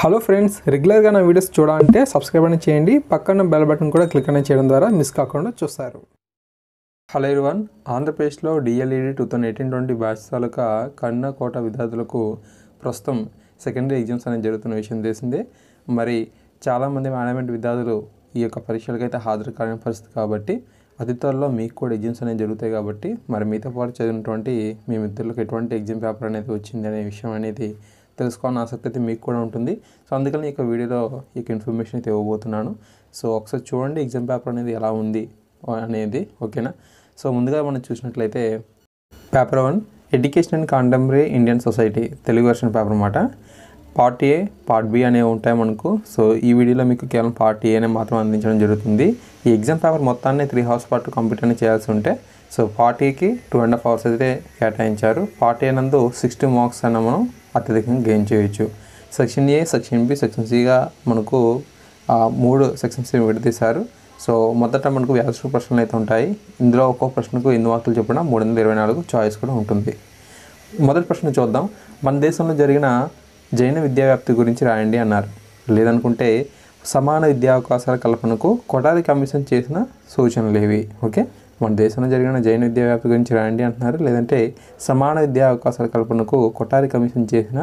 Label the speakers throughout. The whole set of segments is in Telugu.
Speaker 1: హలో ఫ్రెండ్స్, రెగ్యులర్గా నా వీడియోస్ చూడాలంటే సబ్స్క్రైబ్ అని చేయండి. పక్కన బెల్ బటన్ కూడా క్లిక్ అని చేయడం ద్వారా మిస్ కాకుండా చూస్తారు. హలో ఎవ్రీవన్, ఆంధ్రప్రదేశ్లో డిఎల్ఈడి 2018-20 బ్యాచ్ తాలూకా కన్నా కోట విద్యార్థులకు ప్రస్తుతం సెకండరీ ఎగ్జామ్స్ అనేది జరుగుతున్న విషయం తెలిసిందే. మరి చాలామంది మేనేజ్మెంట్ విద్యార్థులు ఈ యొక్క పరీక్షలకు అయితే హాజరు కాని పరిస్థితి కాబట్టి అతి త్వరలో మీకు కూడా ఎగ్జామ్స్ అనేవి జరుగుతాయి. కాబట్టి మరి మీతో పాటు చదివినటువంటి మీ మిత్రులకు ఎటువంటి ఎగ్జామ్ పేపర్ అనేది వచ్చింది అనే విషయం అనేది తెలుసుకోవాలని ఆసక్తి అయితే మీకు కూడా ఉంటుంది. సో అందుకని ఈ వీడియోలో ఈ ఇన్ఫర్మేషన్ అయితే ఇవ్వబోతున్నాను. సో ఒకసారి చూడండి ఎగ్జామ్ పేపర్ అనేది ఎలా ఉంది అనేది, ఓకేనా. సో ముందుగా మనం చూసినట్లయితే paper 1 education and contemporary Indian society Telugu version paper అన్నమాట. పార్ట్ ఏ, పార్ట్ బి అనేవి ఉంటాయి మనకు. సో ఈ వీడియోలో మీకు కేవలం పార్ట్ ఏ అనే మాత్రం అందించడం జరుగుతుంది. ఈ ఎగ్జామ్ పేపర్ మొత్తాన్ని 3 hours పాటు కంప్లీట్ అనేది చేయాల్సి ఉంటే సో పార్ట్ ఏకి 2.5 hours అయితే కేటాయించారు. పార్ట్ ఏ నందు 60 marks అన్న మనం అత్యధికంగా గెయిన్ చేయొచ్చు. Section A, section B, section సిగా మనకు 3 సెక్షన్స్ విడదీశారు. సో మొదట మనకు 50 ప్రశ్నలు అయితే ఉంటాయి. ఇందులో ఒక్కో ప్రశ్నకు 8 మార్కులు చొప్పున 324 చాయిస్ కూడా ఉంటుంది. మొదటి ప్రశ్న చూద్దాం. మన దేశంలో జరిగిన జైన విద్యా వ్యాప్తి గురించి రాయండి అన్నారు. లేదనుకుంటే సమాన విద్యా అవకాశాల కల్పనకు కొఠారి కమిషన్ చేసిన సూచనలు ఏవి? ఓకే, మన దేశంలో జరిగిన జైన విద్యా వ్యాప్తి గురించి రాయండి అంటున్నారు. లేదంటే సమాన విద్యా అవకాశాల కల్పనకు కొఠారి కమిషన్ చేసిన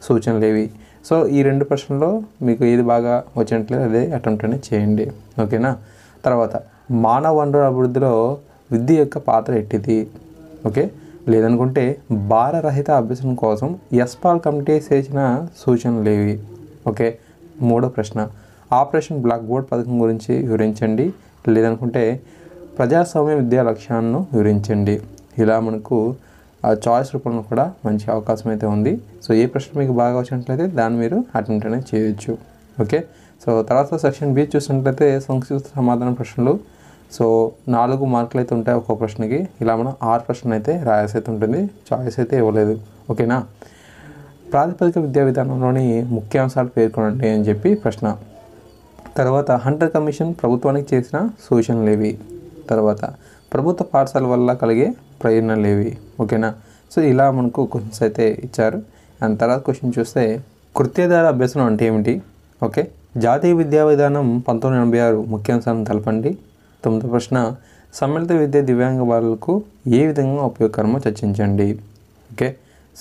Speaker 1: సూచనలు ఏవి? సో ఈ 2 ప్రశ్నల్లో మీకు ఏది బాగా వచ్చినట్లేదు అదే అటెంప్ట్ అనేది చేయండి, ఓకేనా. తర్వాత మానవ వనరుల అభివృద్ధిలో విద్య యొక్క పాత్ర ఎట్టిది? ఓకే, లేదనుకుంటే భారరహిత అభ్యసనం కోసం ఎస్పాల్ కమిటీ చేసిన సూచనలు ఏవి? ఓకే, మూడో ప్రశ్న ఆపరేషన్ బ్లాక్ బోర్డ్ పథకం గురించి వివరించండి. లేదనుకుంటే ప్రజాస్వామ్య విద్యా లక్ష్యాలను వివరించండి. ఇలా మనకు చాయిస్ రూపంలో కూడా మంచి అవకాశం అయితే ఉంది. సో ఏ ప్రశ్న మీకు బాగా వచ్చినట్లయితే దాన్ని మీరు అటెంప్ట్ అనేది చేయొచ్చు, ఓకే. సో తర్వాత సెక్షన్ బి చూసినట్లయితే సంక్షిప్త సమాధాన ప్రశ్నలు. సో 4 మార్కులు అయితే ఉంటాయి ఒక్కో ప్రశ్నకి. ఇలా మనం 6 ప్రశ్నలు అయితే రాయాల్సి అయితే ఉంటుంది. చాయిస్ అయితే ఇవ్వలేదు, ఓకేనా. ప్రాతిపదిక విద్యా విధానంలోని ముఖ్యాంశాలు పేర్కొనండి అని చెప్పి ప్రశ్న. తర్వాత హంటర్ కమిషన్ ప్రభుత్వానికి చేసిన సూచనలు ఏవి? తర్వాత ప్రభుత్వ పాఠశాల వల్ల కలిగే ప్రయోజనాలు ఏవి? ఓకేనా. సో ఇలా మనకు క్వశ్చన్స్ అయితే ఇచ్చారు. అండ్ తర్వాత క్వశ్చన్ చూస్తే కృత్యధార అభ్యసనం అంటే ఏమిటి? ఓకే, జాతీయ విద్యా విధానం 1986 ముఖ్యాంశాలను తెలపండి. 9వ ప్రశ్న సమ్మిళిత విద్య దివ్యాంగ బాలలకు ఏ విధంగా ఉపయోగకరమో చర్చించండి. ఓకే,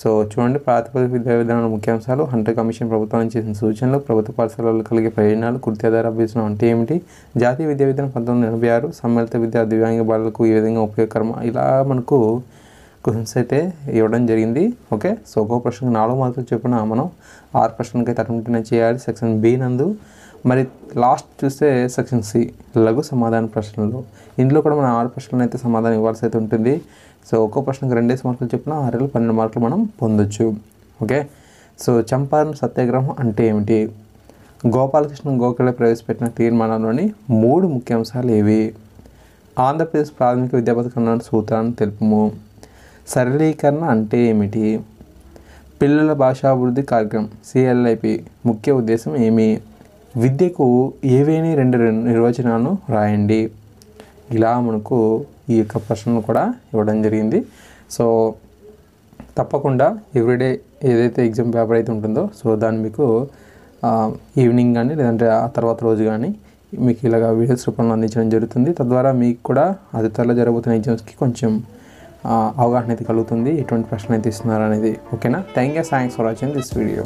Speaker 1: సో చూడండి ప్రాతిపదిక విద్యా విధానాల ముఖ్యాంశాలు, హంటర్ కమిషన్ ప్రభుత్వానికి చేసిన సూచనలు, ప్రభుత్వ పాఠశాలలు కలిగే ప్రయోజనాలు, కృత్యాధార అభ్యసనం అంటే ఏమిటి, జాతీయ విద్యా విధానం 1986, సమ్మిళిత విద్య దివ్యాంగ బాలలకు ఏ విధంగా ఉపయోగకరమో ఇలా మనకు క్వశ్చన్స్ అయితే ఇవ్వడం జరిగింది. ఓకే, సో ఒక్కో ప్రశ్నకు 4 మార్కులు చొప్పున మనం 6 ప్రశ్నలకి అయితే అటెంప్ట్ చేయాలి సెక్షన్ బి నందు. మరి లాస్ట్ చూస్తే సెక్షన్ సి లఘు సమాధాన ప్రశ్నలు. ఇందులో కూడా మనం 6 ప్రశ్నలు అయితే సమాధానం ఇవ్వాల్సి అయితే ఉంటుంది. సో ఒక్కో ప్రశ్నకు 2 మార్కులు చొప్పున 6 12 మార్కులు మనం పొందొచ్చు. ఓకే, సో చంపారన్ సత్యాగ్రహం అంటే ఏమిటి? గోపాలకృష్ణ గోఖలే ప్రవేశపెట్టిన తీర్మానంలోని 3 ముఖ్యాంశాలు ఏవి? ఆంధ్రప్రదేశ్ ప్రాథమిక విద్యా పథకంలోని సూత్రాన్ని తెలుపుము. సరళీకరణ అంటే ఏమిటి? పిల్లల భాషాభివృద్ధి కార్యక్రమం సిఎల్ఐపి ముఖ్య ఉద్దేశం ఏమి? విద్యకు ఏవేని 2 నిర్వచనాలను రాయండి. ఇలా మనకు ఈ యొక్క ప్రశ్నలు కూడా ఇవ్వడం జరిగింది. సో తప్పకుండా ఎవ్రీడే ఏదైతే ఎగ్జామ్ పేపర్ అయితే ఉంటుందో సో దాన్ని మీకు ఈవినింగ్ కానీ లేదంటే ఆ తర్వాత రోజు కానీ మీకు ఇలాగ వీడియోస్ రూపంలో అందించడం జరుగుతుంది. తద్వారా మీకు కూడా అతి త్వరలో జరగబోతున్న ఎగ్జామ్స్కి కొంచెం అవగాహన అయితే కలుగుతుంది, ఎటువంటి ప్రశ్నలు అయితే ఇస్తున్నారు అనేది. ఓకేనా. Thanks for watching this video.